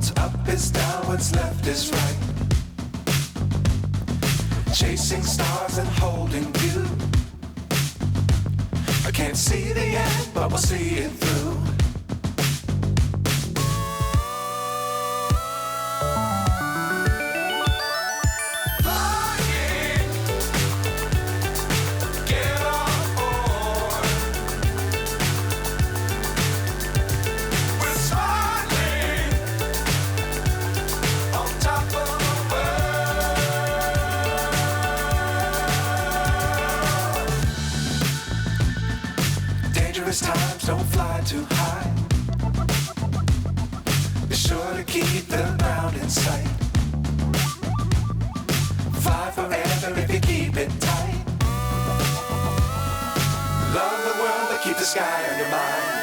What's up is down, what's left is right. Chasing stars and holding you. I can't see the end, but we'll see it through. Times don't fly too high. Be sure to keep the ground in sight. Fly forever if you keep it tight. Love the world, but keep the sky on your mind.